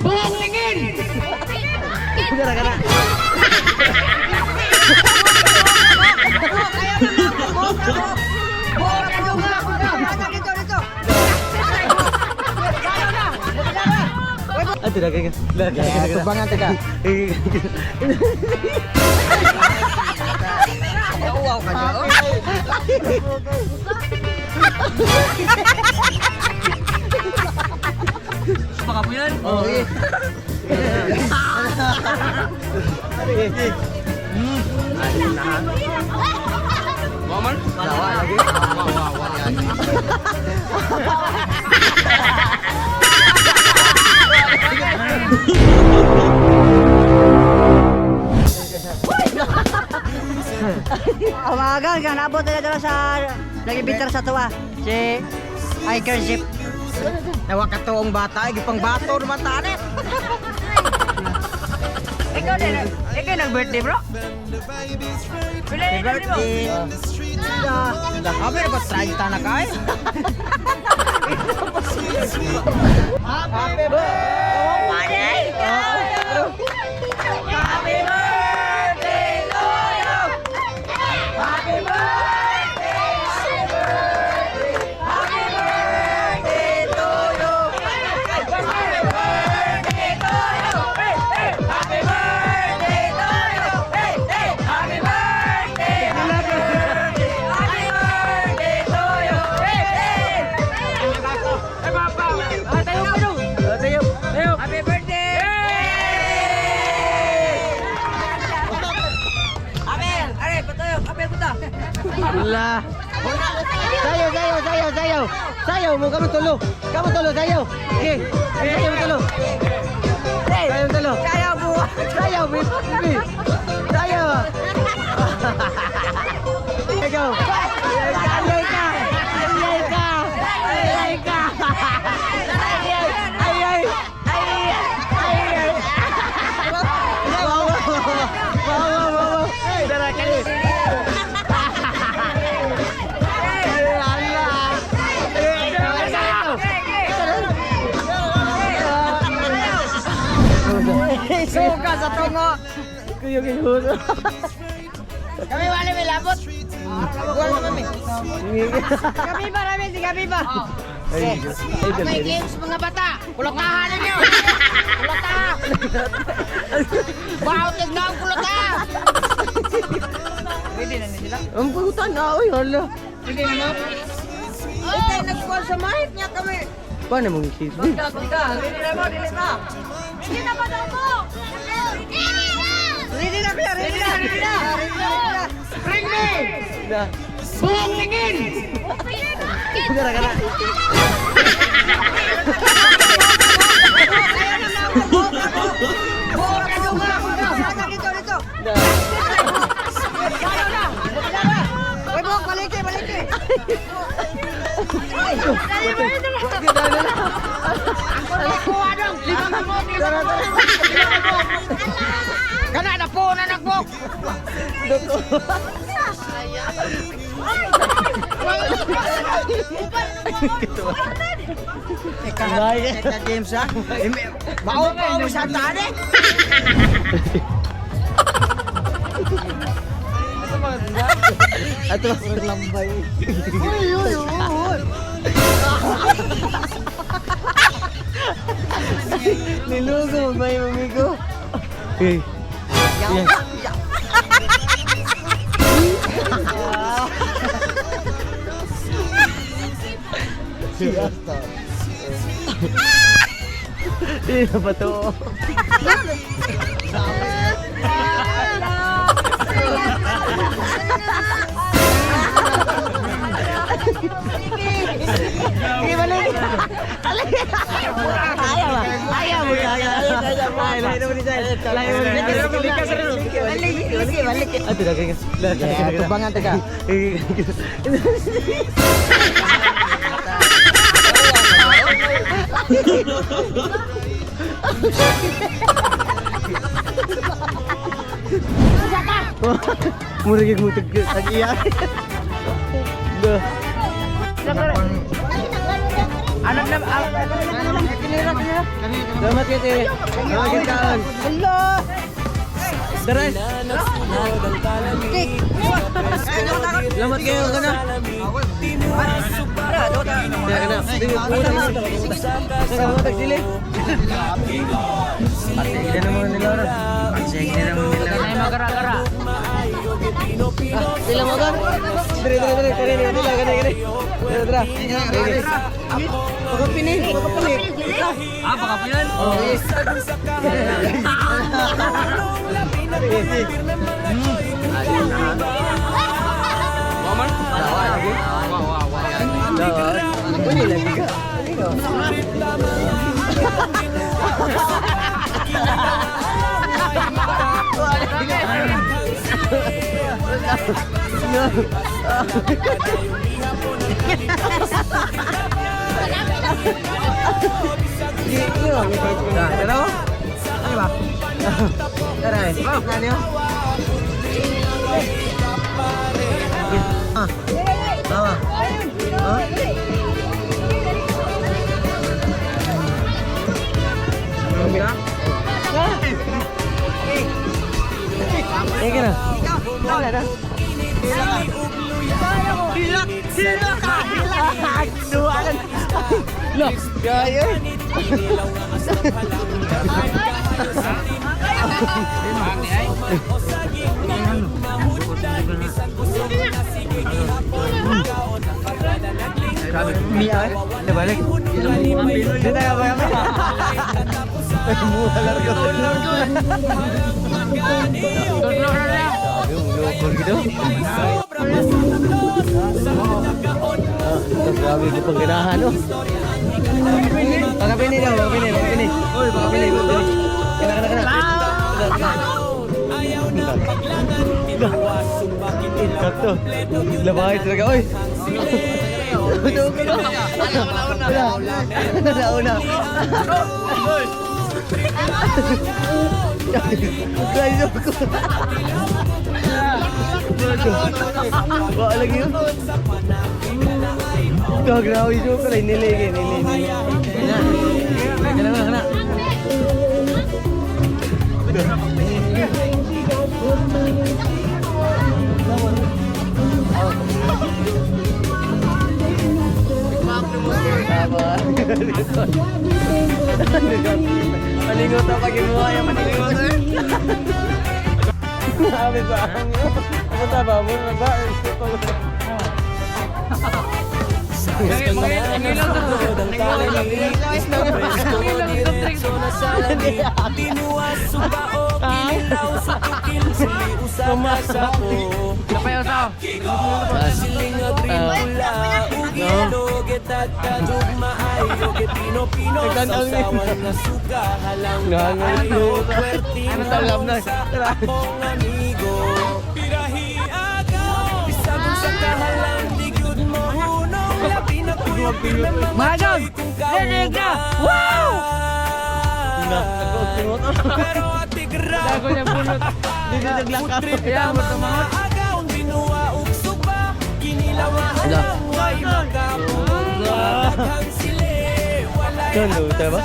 Buong tingin! Gara-gara. Ah, tidak kayak Tubangan teka. Wow ka siya. Baka po yan? Oh, iya. Momen? Tawa lagi. Umaga, kan nabot na dala sa lagi bitter sa tuwa. Si hiker jeep. Nawa ka to ang bata, gipang bato naman tani. Ikaw nag-birthday bro? Birthday. Kami na ba 30 na kay? Happy birthday! Happy birthday to you! Happy birthday! Happy birthday to you! Happy birthday to you! Happy birthday to you! Happy birthday! Happy birthday to you! Tayo! Happy birthday! Abel! Are, patayo! Abel, puta! Lah. Sayo mo kamu tulo. Kamu tulo sayo. Okay. Sayo mo tulo. Sayo tulo. Kaya buwa! Sayo baby. Sayo. Go. Ayay ka. Suka sa tungo! Kami wala may labot! Buwan naman may! Gabi ba namin? Si gabi ba? Okay, games mga bata! Kulatahan ninyo! Kulatahan! Bautig na ang kulatahan! Pwede na sila? Ang putan na, oy, hala. Pwede na mo? Ito yung nagkuhan sa mic niya kami! Paano mong isip? Pagka! Ready na mo? Dili na! Ready na ba daw mo? Ready na kuya! Ready na! Bring me! Na. Buong tingin! Gara-gara. Kana na po na nagbok. Eka James ha. Bau sa tane. Ato lambay. Uy. Nilugo may mamigo. Eh. Yan. Siasta. Ini apa tuh? Gimana ini? Tubangan teka. Murag nguteg lagi ya. Duh. Anak Salamat kita. Salamat kita. Allah. Daray. Salamat kayo kana. Salamat sila. Sige na naman nila ora. Sige na naman nila. Ay magara-gara. Sila mo kan? Dire nila gani. Dra. Pagpini. Ah, baka po yan? Oh, yes. Waman? Ini lagi kak. Pero, ano ba? Taray, ano yun? Tama. Sige na. Wala na. Hilak ka! Duwagan! Look! Gaya! Mia eh? Udah balik? Dia tak apa-apa. Mualar ka. Lukol gitu. Grabe ko pang ganahan, no? Pagkapini daw, pagkapini. Uy, pagkapini. Kena. Sakto. Labay talaga, oy. Una. Guys, ako. Bawa lagi yun. Grabe yun ko lang. Niligay. Kena. Malingot na pag imuha yung malingot. Sabi sa akin yun. Pumunta ba? Muna ba? Mahadog! Lilig na! Wow! Dago niya bunot. Dito naglakap. Kaya mo tumangot. Doon, tara ba?